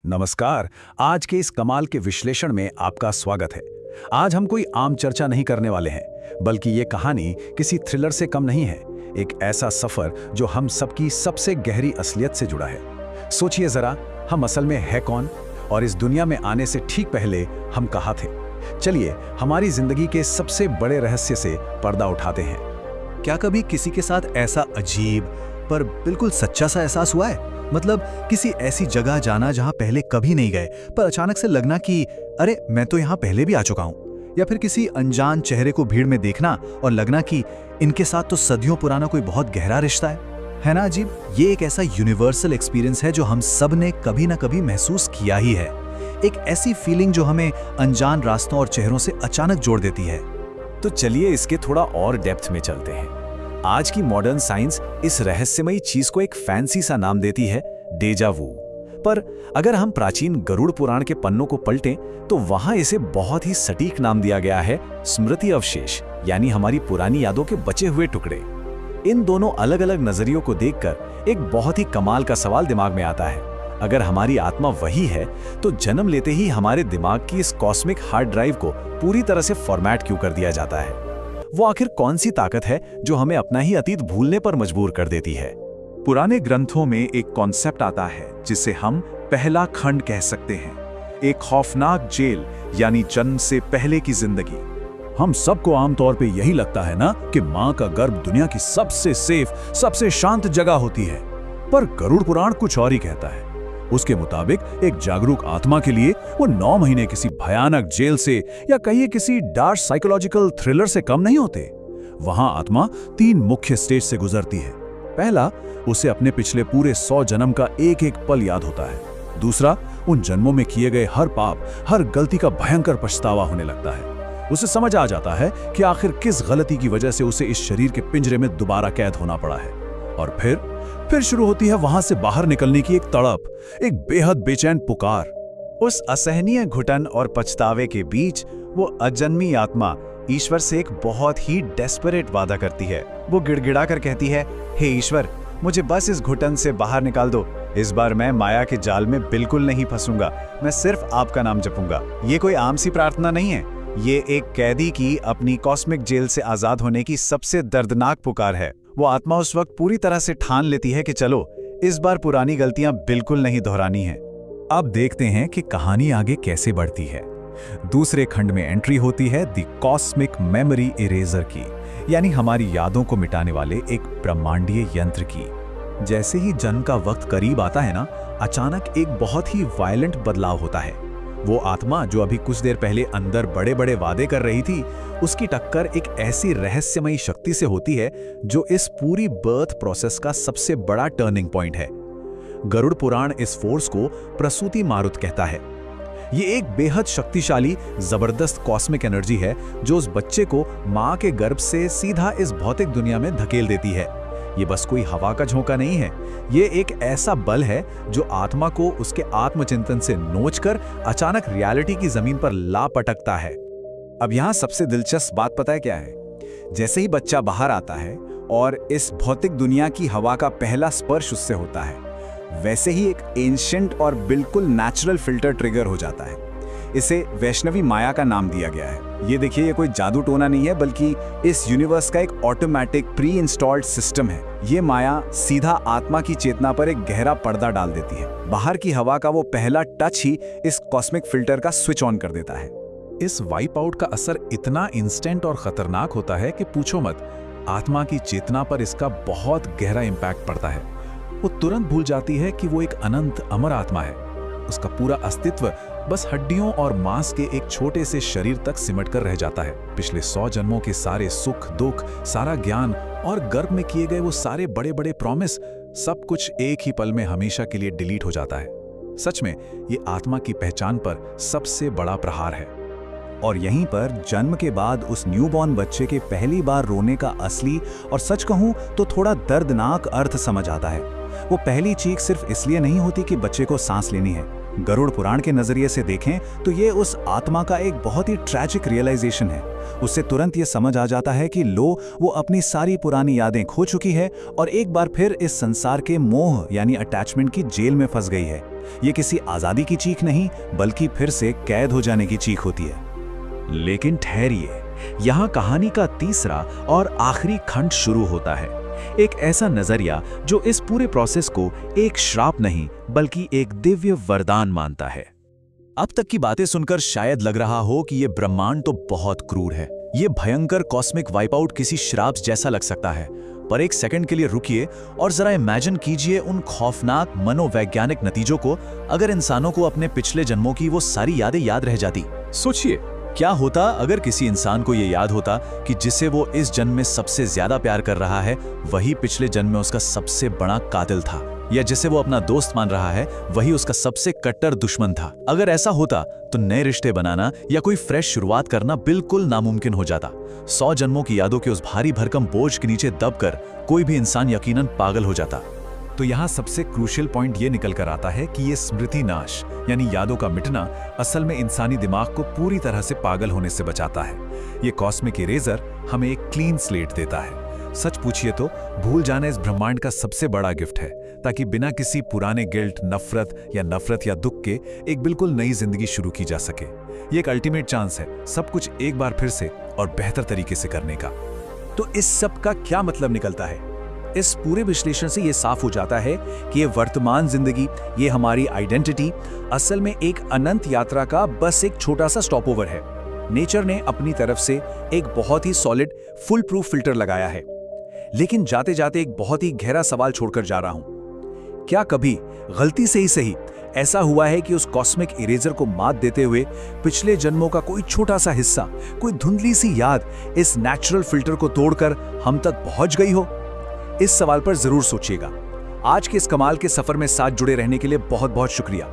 नमस्कार। आज के इस कमाल के विश्लेषण में आपका स्वागत है। आज हम कोई आम चर्चा नहीं करने वाले हैं, बल्कि ये कहानी किसी थ्रिलर से कम नहीं है। एक ऐसा सफर जो हम सबकी सबसे गहरी असलियत से जुड़ा है। सोचिए जरा, हम असल में है कौन और इस दुनिया में आने से ठीक पहले हम कहाँ थे। चलिए हमारी जिंदगी के सबसे बड़े रहस्य से पर्दा उठाते हैं। क्या कभी किसी के साथ ऐसा अजीब पर बिल्कुल सच्चा सा एहसास हुआ है? मतलब किसी ऐसी जगह जाना जहां पहले कभी नहीं गए, पर अचानक से लगना कि अरे मैं तो यहां पहले भी आ चुका हूं। या फिर किसी अनजान चेहरे को भीड़ में देखना और लगना कि इनके साथ तो सदियों पुराना कोई बहुत गहरा रिश्ता है ना अजीब? ये एक ऐसा यूनिवर्सल एक्सपीरियंस है जो हम सब ने कभी ना कभी महसूस किया ही है। एक ऐसी फीलिंग जो हमें अनजान रास्तों और चेहरों से अचानक जोड़ देती है। तो चलिए इसके थोड़ा और डेप्थ में चलते हैं। आज की मॉडर्न साइंस इस रहस्यमयी चीज को एक फैंसी सा नाम देती है, डेजा वू। पर अगर हम प्राचीन गरुड़ पुराण के पन्नों को पलटें तो वहां इसे बहुत ही सटीक नाम दिया गया है, स्मृति अवशेष, यानी हमारी पुरानी यादों के बचे हुए टुकड़े। इन दोनों अलग अलग नजरियों को देखकर एक बहुत ही कमाल का सवाल दिमाग में आता है। अगर हमारी आत्मा वही है तो जन्म लेते ही हमारे दिमाग की इस कॉस्मिक हार्ड ड्राइव को पूरी तरह से फॉर्मेट क्यों कर दिया जाता है? वो आखिर कौन सी ताकत है जो हमें अपना ही अतीत भूलने पर मजबूर कर देती है? पुराने ग्रंथों में एक कॉन्सेप्ट आता है जिसे हम पहला खंड कह सकते हैं, एक खौफनाक जेल, यानी जन्म से पहले की जिंदगी। हम सबको आमतौर पे यही लगता है ना कि माँ का गर्भ दुनिया की सबसे सेफ, सबसे शांत जगह होती है। पर गरुड़ पुराण कुछ और ही कहता है। उसके मुताबिक एक जागरूक आत्मा के लिए वो 9 महीने किसी भयानक जेल से या कहिए किसी डार्क साइकोलॉजिकल थ्रिलर से कम नहीं होते। वहां आत्मा 3 मुख्य स्टेज से गुजरती है। पहला, उसे अपने पिछले पूरे 100 जन्म का एक एक पल याद होता है। दूसरा, उन जन्मों में किए गए हर पाप, हर गलती का भयंकर पछतावा होने लगता है। उसे समझ आ जाता है कि आखिर किस गलती की वजह से उसे इस शरीर के पिंजरे में दोबारा कैद होना पड़ा है। और फिर शुरू होती है वहां से बाहर निकलने की एक तड़प, एक बेहद बेचैन पुकार। उस असहनीय घुटन और पछतावे के बीच वो अजन्मी आत्मा ईश्वर से एक बहुत ही डेस्परेट वादा करती है। वो गिड़गिड़ा कर कहती है, हे ईश्वर, मुझे बस इस घुटन से बाहर निकाल दो। इस बार मैं माया के जाल में बिल्कुल नहीं फंसूंगा। मैं सिर्फ आपका नाम जपूंगा। ये कोई आम सी प्रार्थना नहीं है। ये एक कैदी की अपनी कॉस्मिक जेल से आजाद होने की सबसे दर्दनाक पुकार है। वो आत्मा उस वक्त पूरी तरह से ठान लेती है कि चलो, इस बार पुरानी गलतियां बिल्कुल नहीं दोहरानी है। अब देखते हैं कि कहानी आगे कैसे बढ़ती है। दूसरे खंड में एंट्री होती है द कॉस्मिक मेमोरी इरेजर की, यानी हमारी यादों को मिटाने वाले एक ब्रह्मांडीय यंत्र की। जैसे ही जन्म का वक्त करीब आता है ना, अचानक एक बहुत ही वायलेंट बदलाव होता है। वो आत्मा जो अभी कुछ देर पहले अंदर बड़े बड़े वादे कर रही थी, उसकी टक्कर एक ऐसी रहस्यमयी शक्ति से होती है जो इस पूरी बर्थ प्रोसेस का सबसे बड़ा टर्निंग पॉइंट है। गरुड़ पुराण इस फोर्स को प्रसूति मारुत कहता है। ये एक बेहद शक्तिशाली, जबरदस्त कॉस्मिक एनर्जी है जो उस बच्चे को मां के गर्भ से सीधा इस भौतिक दुनिया में धकेल देती है। ये बस कोई हवा का झोंका नहीं है। ये एक ऐसा बल है जो आत्मा को उसके आत्मचिंतन से नोचकर अचानक रियलिटी की जमीन पर ला पटकता है। अब यहाँ सबसे दिलचस्प बात पता है क्या है? जैसे ही बच्चा बाहर आता है और इस भौतिक दुनिया की हवा का पहला स्पर्श उससे होता है, वैसे ही एक एंशिएंट और बिल्कुल नेचुरल फिल्टर ट्रिगर हो जाता है। इसे वैष्णवी माया का नाम दिया गया है। ये देखिए, ये कोई जादू टोना नहीं है, बल्कि इस यूनिवर्स का एक ऑटोमेटिक प्री इंस्टॉल्ड सिस्टम है। ये माया सीधा आत्मा की चेतना पर एक गहरा पर्दा डाल देती है। बाहर की हवा का वो पहला टच ही इस कॉस्मिक फिल्टर का स्विच ऑन कर देता है। इस वाइप आउट का असर इतना इंस्टेंट और खतरनाक होता है कि पूछो मत। आत्मा की चेतना पर इसका बहुत गहरा इंपैक्ट पड़ता है। वो तुरंत भूल जाती है कि वो एक अनंत अमर आत्मा है। उसका पूरा अस्तित्व बस हड्डियों और मांस के एक छोटे से शरीर तक सिमट कर रह जाता है। पिछले 100 जन्मों के सारे सुख दुख, सारा ज्ञान और गर्भ में किए गए वो सारे बड़े बड़े प्रॉमिस, सब कुछ एक ही पल में हमेशा के लिए डिलीट हो जाता है। सच में ये आत्मा की पहचान पर सबसे बड़ा प्रहार है। और यहीं पर जन्म के बाद उस न्यूबॉर्न बच्चे के पहली बार रोने का असली और सच कहूं तो थोड़ा दर्दनाक अर्थ समझ आता है। वो पहली चीख सिर्फ इसलिए नहीं होती कि बच्चे को सांस लेनी है। गरुड़ पुराण के नजरिए से देखें तो ये उस आत्मा का एक बहुत ही ट्रैजिक रियलाइजेशन है। उससे तुरंत ये समझ आ जाता है कि वो अपनी सारी पुरानी यादें खो चुकी है और एक बार फिर इस संसार के मोह यानी अटैचमेंट की जेल में फंस गई है। ये किसी आजादी की चीख नहीं, बल्कि फिर से कैद हो जाने की चीख होती है। लेकिन ठहरिए, यहाँ कहानी का तीसरा और आखिरी खंड शुरू होता है। एक ऐसा नजरिया जो इस पूरे प्रोसेस को एक श्राप नहीं बल्कि एक दिव्य वरदान मानता है। अब तक की बातें सुनकर शायद लग रहा हो कि ये ब्रह्मांड तो बहुत क्रूर है, ये भयंकर कॉस्मिक वाइपआउट किसी श्राप जैसा लग सकता है। पर एक सेकंड के लिए रुकिए और जरा इमेजिन कीजिए उन खौफनाक मनोवैज्ञानिक नतीजों को अगर इंसानों को अपने पिछले जन्मों की वो सारी यादें याद रह जाती। सोचिए, क्या होता अगर किसी इंसान को ये याद होता कि जिसे वो इस जन्म में सबसे ज्यादा प्यार कर रहा है वही पिछले जन्म में उसका सबसे बड़ा कातिल था, या जिसे वो अपना दोस्त मान रहा है वही उसका सबसे कट्टर दुश्मन था। अगर ऐसा होता तो नए रिश्ते बनाना या कोई फ्रेश शुरुआत करना बिल्कुल नामुमकिन हो जाता। 100 जन्मों की यादों के उस भारी भरकम बोझ के नीचे दबकर कोई भी इंसान यकीनन पागल हो जाता। तो यहाँ सबसे क्रूशियल पॉइंट ये निकल कर आता है कि ये स्मृति नाश यानी यादों का मिटना असल में इंसानी दिमाग को पूरी तरह से पागल होने से बचाता है। ये कॉस्मिक इरेजर हमें एक क्लीन स्लेट देता है। सच पूछिए तो भूल जाना इस ब्रह्मांड का सबसे बड़ा गिफ्ट है, ताकि बिना किसी पुराने गिल्ट, नफरत या दुख के एक बिल्कुल नई जिंदगी शुरू की जा सके। ये एक अल्टीमेट चांस है सब कुछ एक बार फिर से और बेहतर तरीके से करने का। तो इस सब का क्या मतलब निकलता है? इस पूरे विश्लेषण से ये साफ हो जाता है कि ये वर्तमान जिंदगी, ये हमारी आइडेंटिटी असल में एक अनंत यात्रा का बस एक छोटा सा स्टॉपओवर है। नेचर ने अपनी तरफ से एक बहुत ही सॉलिड फुल प्रूफ फिल्टर लगाया है। लेकिन जाते जाते एक बहुत ही गहरा सवाल छोड़कर जा रहा हूं। क्या कभी गलती से ही सही ऐसा हुआ है कि उस कॉस्मिक इरेजर को मात देते हुए पिछले जन्मों का कोई छोटा सा हिस्सा, कोई धुंधली सी याद इस नेचुरल फिल्टर को तोड़कर हम तक पहुंच गई हो? इस सवाल पर जरूर सोचिएगा। आज के इस कमाल के सफर में साथ जुड़े रहने के लिए बहुत बहुत शुक्रिया।